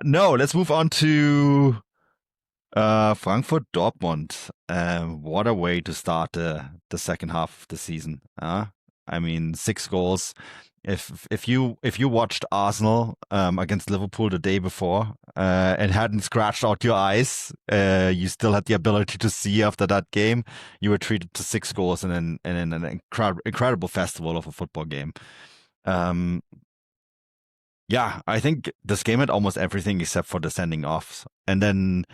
No, let's move on to Frankfurt Dortmund. What a way to start the second half of the season. I mean, 6 goals. If you watched Arsenal against Liverpool the day before and hadn't scratched out your eyes, you still had the ability to see after that game. You were treated to 6 goals in an incredible festival of a football game. Yeah, I think this game had almost everything except for the sending offs. And then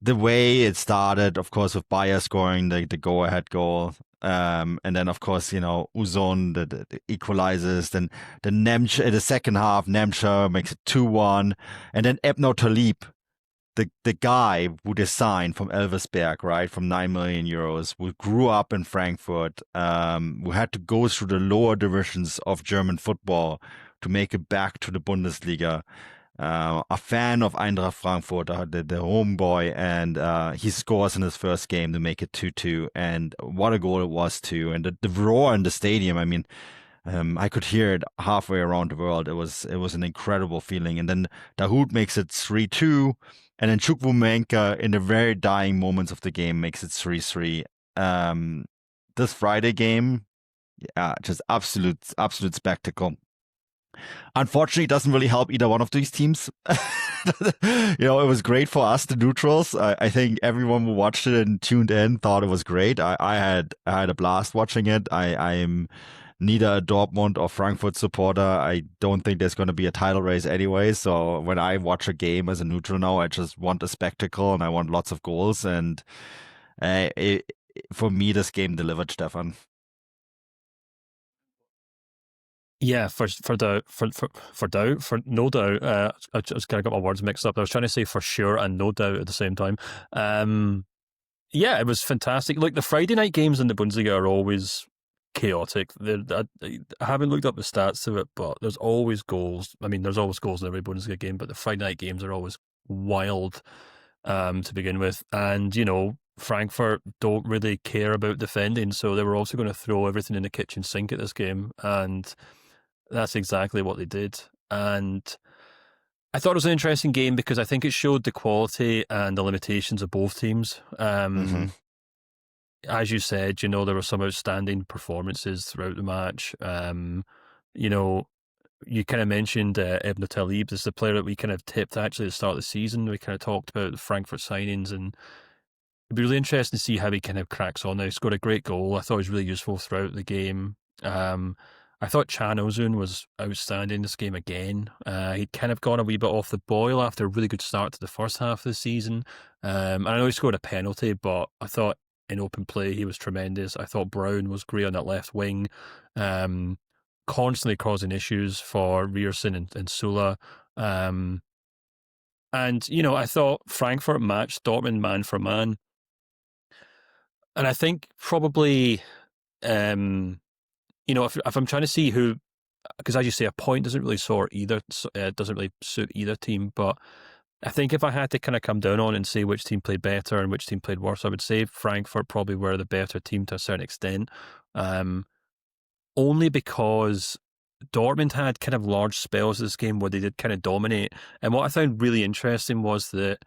the way it started, of course, with Bayer scoring the go-ahead goal. And then, of course, Uzon the equalizes. Then the second half, Nemcha makes it 2-1. And then Ebno Talib, the guy who they signed from Elversberg, right, from 9 million euros, who grew up in Frankfurt, who had to go through the lower divisions of German football to make it back to the Bundesliga. A fan of Eintracht Frankfurt, the homeboy, and he scores in his first game to make it 2-2. And what a goal it was, too. And the roar in the stadium, I mean, I could hear it halfway around the world. It was an incredible feeling. And then Dahoud makes it 3-2. And then Chukwuemeka, in the very dying moments of the game, makes it 3-3. This Friday game, yeah, just absolute spectacle. Unfortunately, it doesn't really help either one of these teams. It was great for us, the neutrals. I think everyone who watched it and tuned in thought it was great. I had a blast watching it. I am neither a Dortmund or Frankfurt supporter. I don't think there's going to be a title race anyway. So when I watch a game as a neutral now, I just want a spectacle and I want lots of goals. And for me, this game delivered, Stefan. Yeah, for no doubt. I just kind of got my words mixed up. I was trying to say for sure and no doubt at the same time. Yeah, it was fantastic. Look, the Friday night games in the Bundesliga are always chaotic. I haven't looked up the stats to it, but there's always goals. I mean, there's always goals in every Bundesliga game, but the Friday night games are always wild to begin with. And, Frankfurt don't really care about defending, so they were also going to throw everything in the kitchen sink at this game. And that's exactly what they did. And I thought it was an interesting game because I think it showed the quality and the limitations of both teams. As you said, there were some outstanding performances throughout the match. You kind of mentioned Ibn Talib. This is the player that we kind of tipped actually at the start of the season. We kind of talked about the Frankfurt signings, and it'd be really interesting to see how he kind of cracks on now. He scored a great goal. I thought he was really useful throughout the game. I thought Chan Ozun was outstanding this game again. He'd kind of gone a wee bit off the boil after a really good start to the first half of the season. And I know he scored a penalty, but I thought in open play he was tremendous. I thought Brown was great on that left wing, constantly causing issues for Rierson and Sula. And, I thought Frankfurt matched Dortmund man for man. And I think probably... if I'm trying to see who, because as you say, a point doesn't really doesn't really suit either team. But I think if I had to kind of come down on and say which team played better and which team played worse, I would say Frankfurt probably were the better team to a certain extent. Only because Dortmund had kind of large spells this game where they did kind of dominate. And what I found really interesting was that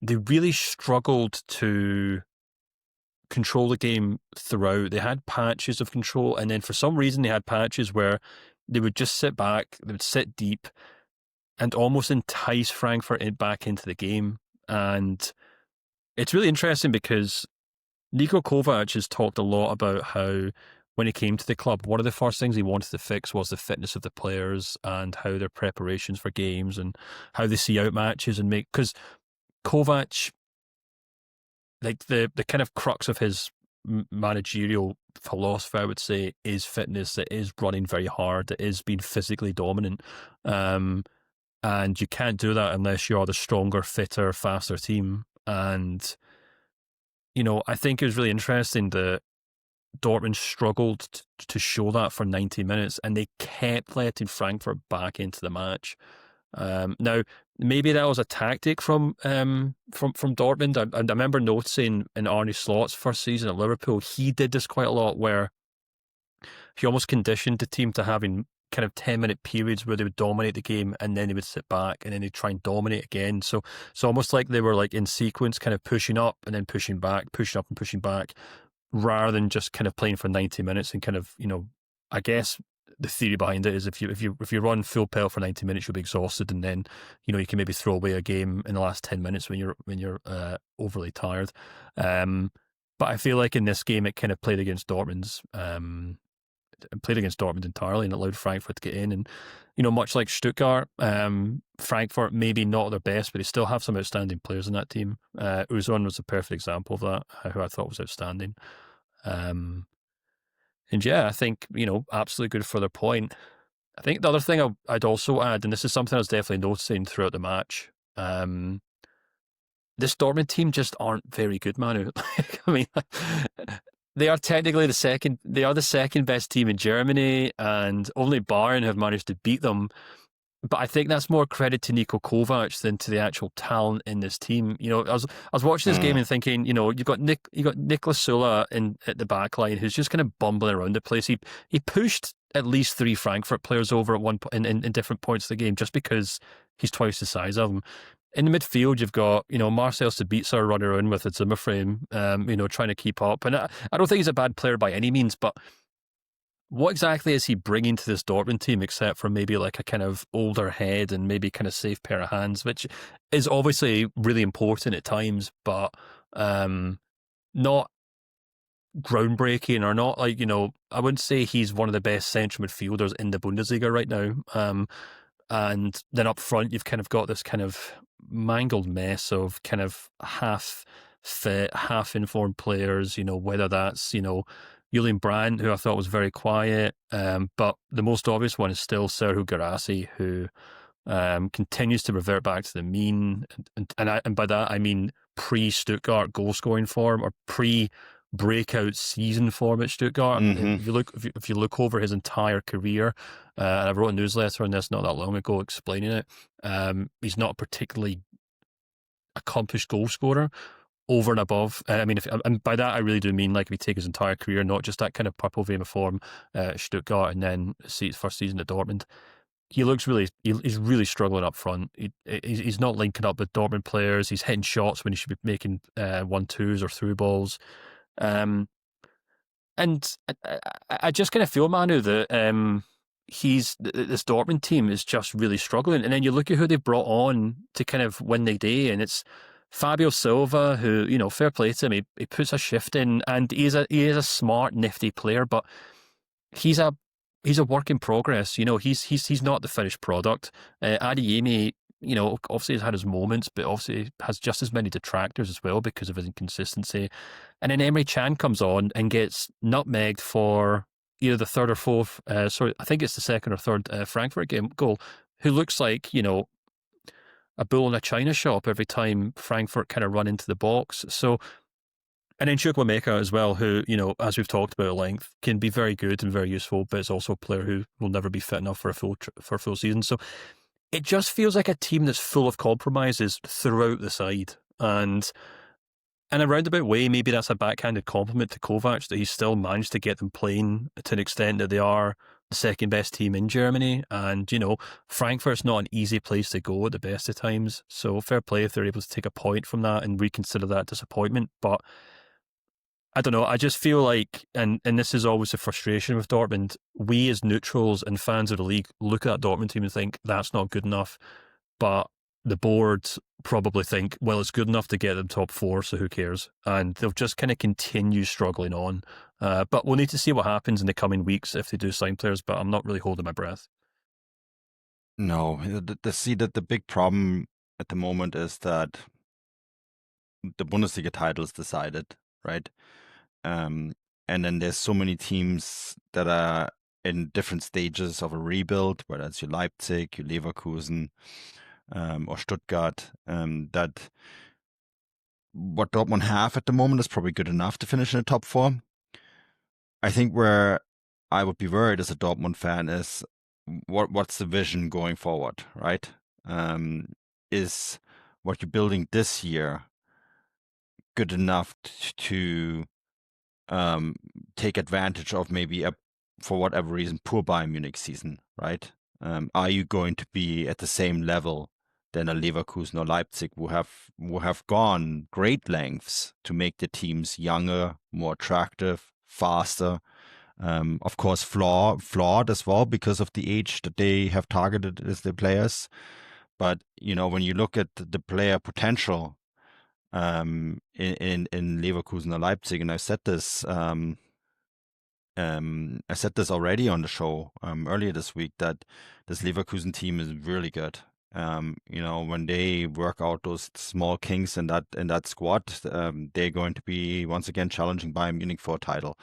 they really struggled to control the game throughout. They had patches of control, and then for some reason they had patches where they would just sit back, they would sit deep and almost entice Frankfurt back into the game. And it's really interesting because Niko Kovac has talked a lot about how when he came to the club, one of the first things he wanted to fix was the fitness of the players and how their preparations for games and how they see out matches and because Kovac, like the kind of crux of his managerial philosophy, I would say, is fitness. It is running very hard. It is being physically dominant. And you can't do that unless you're the stronger, fitter, faster team. And, I think it was really interesting that Dortmund struggled to show that for 90 minutes and they kept letting Frankfurt back into the match. Now, maybe that was a tactic from Dortmund. I remember noticing in Arne Slot's first season at Liverpool, he did this quite a lot where he almost conditioned the team to having kind of 10-minute periods where they would dominate the game and then they would sit back and then they'd try and dominate again. So it's almost like they were like in sequence, kind of pushing up and then pushing back, pushing up and pushing back, rather than just kind of playing for 90 minutes and kind of, I guess the theory behind it is if you run full pelt for 90 minutes, you'll be exhausted, and then you can maybe throw away a game in the last 10 minutes when you're overly tired. But I feel like in this game it kind of played against Dortmund entirely, and allowed Frankfurt to get in. And much like Stuttgart, Frankfurt maybe not their best, but they still have some outstanding players in that team. Uzon was a perfect example of that, who I thought was outstanding. And yeah, I think, absolutely good for their point. I think the other thing I'd also add, and this is something I was definitely noticing throughout the match, this Dortmund team just aren't very good, Manu. I mean, they are technically the second best team in Germany, and only Bayern have managed to beat them. But I think that's more credit to Niko Kovac than to the actual talent in this team. I was watching this game and thinking, you've got Niklas Sula at the back line, who's just kind of bumbling around the place. He pushed at least 3 Frankfurt players over at one point in different points of the game, just because he's twice the size of them. In the midfield, you've got, Marcel Sabitzer running around with a Zimmer frame, trying to keep up. And I don't think he's a bad player by any means, but what exactly is he bringing to this Dortmund team, except for maybe like a kind of older head and maybe kind of safe pair of hands, which is obviously really important at times, but not groundbreaking, or not like, I wouldn't say he's one of the best central midfielders in the Bundesliga right now. And then up front, you've kind of got this kind of mangled mess of kind of half fit, half informed players, whether that's, Julian Brandt, who I thought was very quiet, but the most obvious one is still Serhou Guirassy, who continues to revert back to the mean, and by that I mean pre-Stuttgart goal-scoring form, or pre-breakout season form at Stuttgart. If you look over his entire career, and I wrote a newsletter on this not that long ago explaining it, he's not a particularly accomplished goal scorer. Over and above, and by that I really do mean, like, if you take his entire career, not just that kind of purple vein of form, Stuttgart, and then see his first season at Dortmund. He's really struggling up front. He's not linking up with Dortmund players. He's hitting shots when he should be making 1-2s or through balls. And I just kind of feel, Manu, that this Dortmund team is just really struggling. And then you look at who they've brought on to kind of win the day, and it's Fabio Silva, who, fair play to him, he puts a shift in, and he is a smart, nifty player, but he's a work in progress. He's not the finished product. Adeyemi, obviously has had his moments, but obviously has just as many detractors as well because of his inconsistency. And then Emre Can comes on and gets nutmegged for either the third or fourth, I think it's the second or third Frankfurt game goal, who looks like, a bull in a china shop every time Frankfurt kind of run into the box. So, and then Chukwuemeka as well, who, as we've talked about at length, can be very good and very useful, but is also a player who will never be fit enough for a full season. So it just feels like a team that's full of compromises throughout the side. And in a roundabout way, maybe that's a backhanded compliment to Kovac, that he's still managed to get them playing to an extent that they are the second best team in Germany. And, Frankfurt's not an easy place to go at the best of times. So fair play if they're able to take a point from that and reconsider that disappointment. But I don't know, I just feel like, and this is always a frustration with Dortmund, we as neutrals and fans of the league look at that Dortmund team and think that's not good enough. But the board probably think, well, it's good enough to get them top 4, so who cares? And they'll just kind of continue struggling on. But we'll need to see what happens in the coming weeks if they do sign players, but I'm not really holding my breath. No, the big problem at the moment is that the Bundesliga title is decided, right? And then there's so many teams that are in different stages of a rebuild, whether it's your Leipzig, your Leverkusen, or Stuttgart, that what Dortmund have at the moment is probably good enough to finish in the top 4. I think where I would be worried as a Dortmund fan is what's the vision going forward, right? Is what you're building this year good enough to take advantage of maybe a for whatever reason, poor Bayern Munich season, right? Are you going to be at the same level than a Leverkusen or Leipzig who have gone great lengths to make the teams younger, more attractive, faster? Of course, flawed as well because of the age that they have targeted as their players. But when you look at the player potential in Leverkusen or Leipzig, and I said this already on the show earlier this week, that this Leverkusen team is really good. When they work out those small kinks in that squad, they're going to be once again challenging Bayern Munich for a title.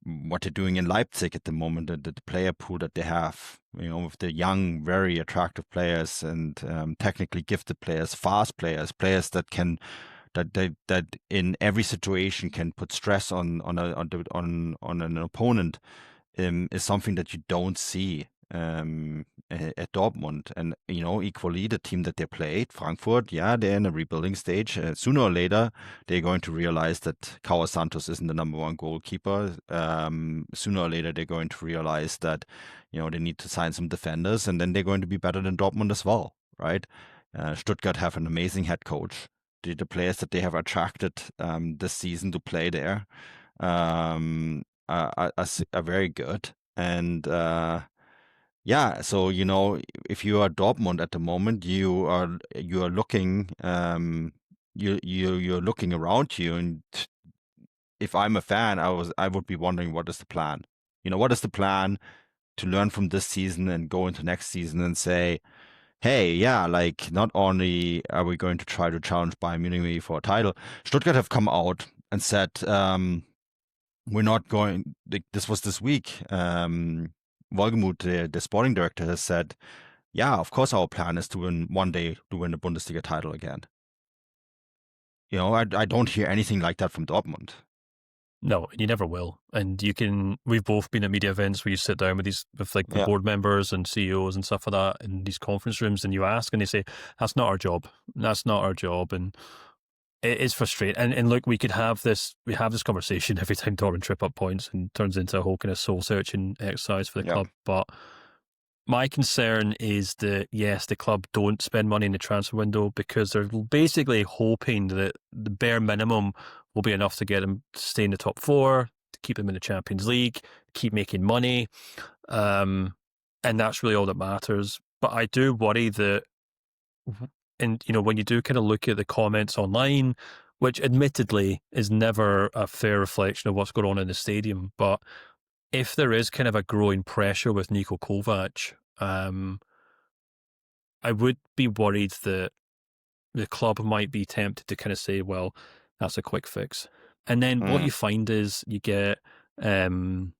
What they're doing in Leipzig at the moment, the player pool that they have, with the young, very attractive players and technically gifted players, fast players that can that in every situation can put stress on an opponent, is something that you don't see at Dortmund. And equally the team that they played, Frankfurt, they're in a rebuilding stage. Sooner or later, they're going to realize that Carlos Santos isn't the number one goalkeeper. Sooner or later, they're going to realize that they need to sign some defenders, and then they're going to be better than Dortmund as well, right? Stuttgart have an amazing head coach. The players that they have attracted this season to play there are very good. And so if you are Dortmund at the moment, you are looking you're looking around you, and if I'm a fan, I would be wondering, what is the plan? What is the plan to learn from this season and go into next season and say, hey, like, not only are we going to try to challenge Bayern Munich for a title, Stuttgart have come out and said, we're not going. This was this week. Wolgemuth, the sporting director, has said, of course our plan is to win the Bundesliga title again. I don't hear anything like that from Dortmund. No, you never will. And we've both been at media events where you sit down with the board members and CEOs and stuff like that in these conference rooms, and you ask, and they say, that's not our job. That's not our job. And it is frustrating. And look, we have this conversation every time Dortmund trip up points and turns into a whole kind of soul searching exercise for the club. But my concern is that, yes, the club don't spend money in the transfer window because they're basically hoping that the bare minimum will be enough to get them to stay in the top four, to keep them in the Champions League, keep making money. And that's really all that matters. But I do worry that, and when you do kind of look at the comments online, which admittedly is never a fair reflection of what's going on in the stadium, but if there is kind of a growing pressure with Niko Kovac, I would be worried that the club might be tempted to kind of say, well, that's a quick fix. And then what you find is you get, you kind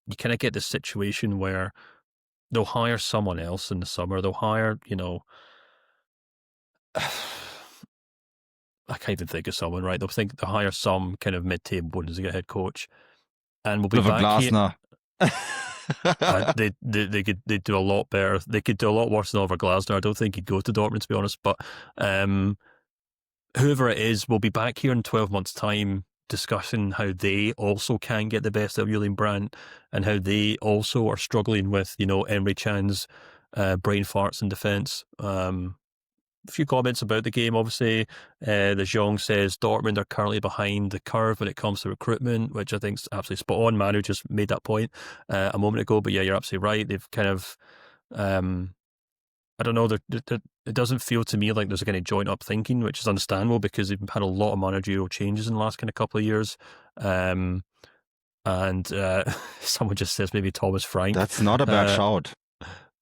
of get this situation where they'll hire someone else in the summer. They'll hire, I can't even think of someone, right? They'll hire some kind of mid-table Bundesliga head coach, and we'll be back here. They'd do a lot better. They could do a lot worse than Oliver Glasner. I don't think he'd go to Dortmund, to be honest. But whoever it is, we'll be back here in 12 months' time discussing how they also can get the best of Julian Brandt and how they also are struggling with, Emre Can's brain farts in defence. A few comments about the game, obviously. The Jong says Dortmund are currently behind the curve when it comes to recruitment, which I think is absolutely spot on. Manu just made that point a moment ago, but yeah, you're absolutely right. They've kind of, I don't know, it doesn't feel to me like there's a kind of joint up thinking, which is understandable because they've had a lot of managerial changes in the last kind of couple of years. And someone just says maybe Thomas Frank. That's not a bad shout.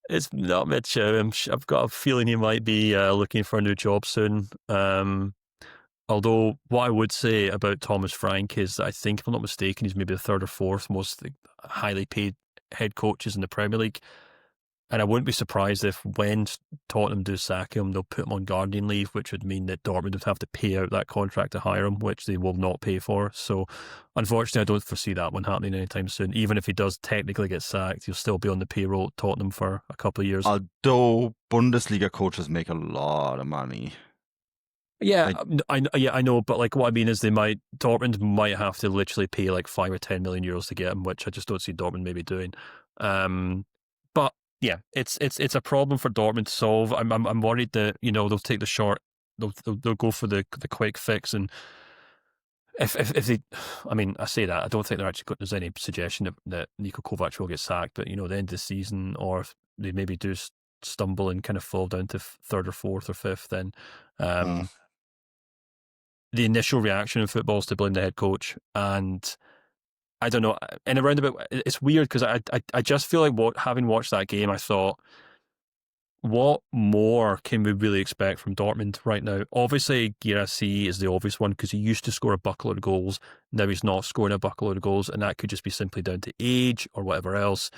It's not Mitch. I've got a feeling he might be looking for a new job soon. Although what I would say about Thomas Frank is that I think, if I'm not mistaken, he's maybe the third or fourth most highly paid head coaches in the Premier League. And I wouldn't be surprised if when Tottenham do sack him, they'll put him on gardening leave, which would mean that Dortmund would have to pay out that contract to hire him, which they will not pay for. So unfortunately, I don't foresee that one happening anytime soon. Even if he does technically get sacked, he'll still be on the payroll at Tottenham for a couple of years. Although Bundesliga coaches make a lot of money. Yeah, Like, I know, but like what I mean is Dortmund might have to literally pay like 5 or 10 million euros to get him, which I just don't see Dortmund maybe doing. But yeah, it's a problem for Dortmund to solve. I'm worried that they'll take the short, they'll go for the quick fix, and if they, I mean, I say that I don't think there's any suggestion that Niko Kovac will get sacked, but the end of the season, or if they maybe do stumble and kind of fall down to third or fourth or fifth, then uh, the initial reaction in football is to blame the head coach. And I don't know, in a roundabout, it's weird because I just feel like having watched that game, I thought, what more can we really expect from Dortmund right now? Obviously, Guirassy is the obvious one because he used to score a buckload of goals. Now he's not scoring a buckload of goals, and that could just be simply down to age or whatever else.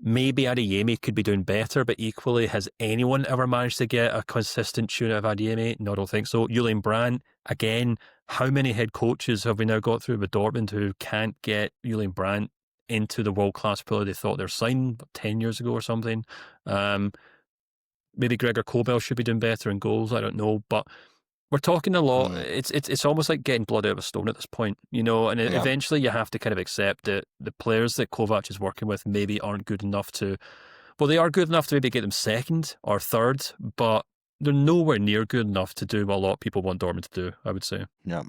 Maybe Adeyemi could be doing better, but equally, has anyone ever managed to get a consistent tune out of Adeyemi? No, I don't think so. Julian Brandt, again, how many head coaches have we now got through with Dortmund who can't get Julian Brandt into the world-class player they thought they were signed 10 years ago or something? Maybe Gregor Kobel should be doing better in goals. I don't know, but we're talking a lot. It's almost like getting blood out of a stone at this point, and yeah. eventually you have to kind of accept that the players that Kovac is working with maybe aren't good enough to. Well, they are good enough to maybe get them second or third, but they're nowhere near good enough to do what a lot of people want Dortmund to do, I would say. Yeah.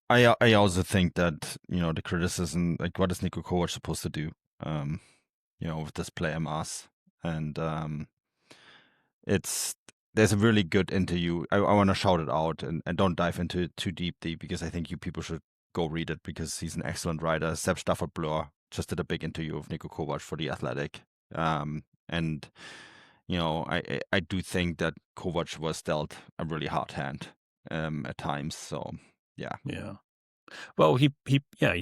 I also think that, the criticism, like, what is Niko Kovac supposed to do, with this player mass? And there's a really good interview. I want to shout it out and don't dive into it too deeply because I think you people should go read it because he's an excellent writer. Sepp Stafford Bloor just did a big interview of Niko Kovac for The Athletic. And I do think that Kovac was dealt a really hard hand at times. So yeah. Yeah. Well, he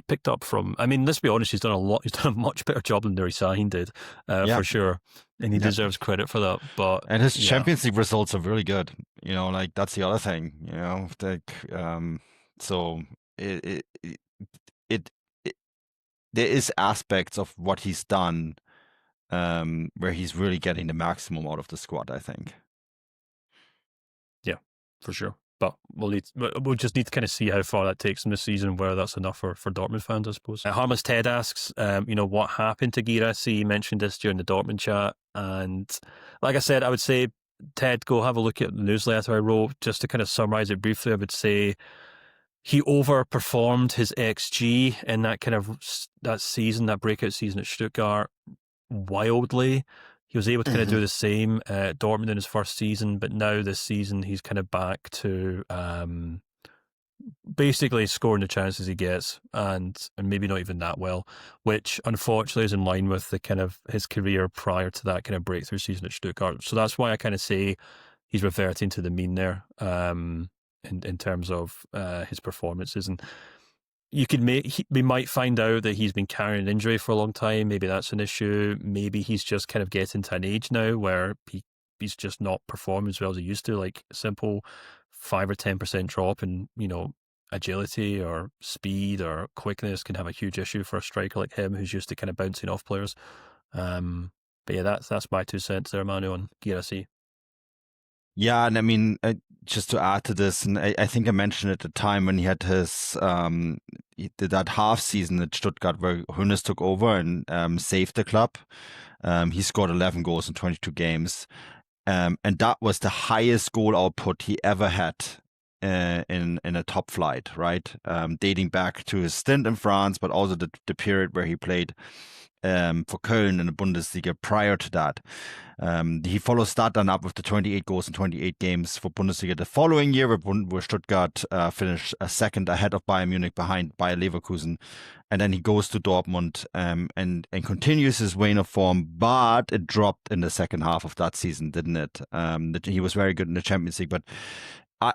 picked up from. I mean, let's be honest. He's done a lot. He's done a much better job than Sahin did, for sure, and he deserves credit for that. But his Champions League results are really good. Like, that's the other thing. So it there is aspects of what he's done where he's really getting the maximum out of the squad, I think. Yeah, for sure. But we'll just need to kind of see how far that takes him this season, whether that's enough for Dortmund fans, I suppose. Harmless Ted asks, what happened to Guirassy? He mentioned this during the Dortmund chat. And like I said, I would say, Ted, go have a look at the newsletter I wrote. Just to kind of summarize it briefly, I would say he overperformed his XG in that kind of that season, that breakout season at Stuttgart, wildly. He was able to kind of do the same at Dortmund in his first season, but now this season he's kind of back to basically scoring the chances he gets, and maybe not even that well, which unfortunately is in line with the kind of his career prior to that kind of breakthrough season at Stuttgart. So that's why I kind of say he's reverting to the mean there in terms of his performances. And we might find out that he's been carrying an injury for a long time. Maybe that's an issue. Maybe he's just kind of getting to an age now where he's just not performing as well as he used to. Like a simple 5 or 10% drop in agility or speed or quickness can have a huge issue for a striker like him who's used to kind of bouncing off players. But yeah, that's my 2 cents there, Manu, on Guirassy. Yeah, and I mean, just to add to this, and I think I mentioned at the time when he had his he did that half season at Stuttgart where Hoeneß took over and saved the club. He scored 11 goals in 22 games, and that was the highest goal output he ever had in a top flight, right? Dating back to his stint in France, but also the period where he played for Köln in the Bundesliga prior to that. He follows that then up with the 28 goals in 28 games for Bundesliga the following year, where Stuttgart finished second ahead of Bayern Munich behind Bayer Leverkusen. And then he goes to Dortmund and continues his vein of form, but it dropped in the second half of that season, didn't it? He was very good in the Champions League, but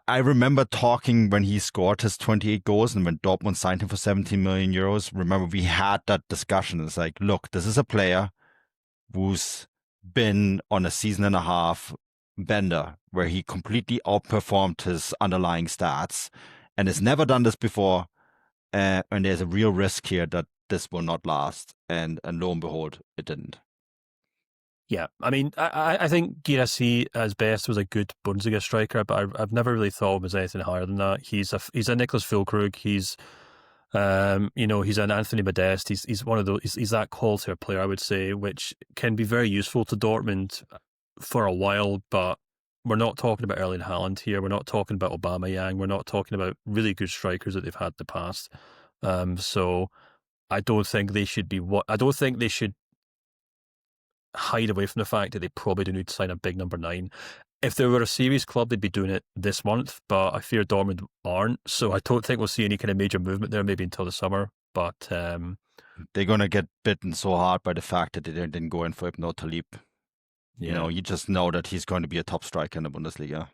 I remember talking when he scored his 28 goals and when Dortmund signed him for 17 million euros. Remember, we had that discussion. It's like, look, this is a player who's been on a season and a half bender where he completely outperformed his underlying stats and has never done this before. And there's a real risk here that this will not last. And lo and behold, it didn't. Yeah, I mean, I think Guirassy as best was a good Bundesliga striker, but I've never really thought of him as anything higher than that. He's a Nicholas Füllkrug. He's he's an Anthony Modeste. He's one of those. He's that quality of player, I would say, which can be very useful to Dortmund for a while. But we're not talking about Erling Haaland here. We're not talking about Aubameyang. We're not talking about really good strikers that they've had in the past. So I don't think they should be. I don't think they should hide away from the fact that they probably do need to sign a big number 9. If they were a series club, they'd be doing it this month, but I fear Dortmund aren't. So I don't think we'll see any kind of major movement there, maybe until the summer. But they're going to get bitten so hard by the fact that they didn't go in for Ibn Talib. yeah. You know, you just know that he's going to be a top striker in the Bundesliga.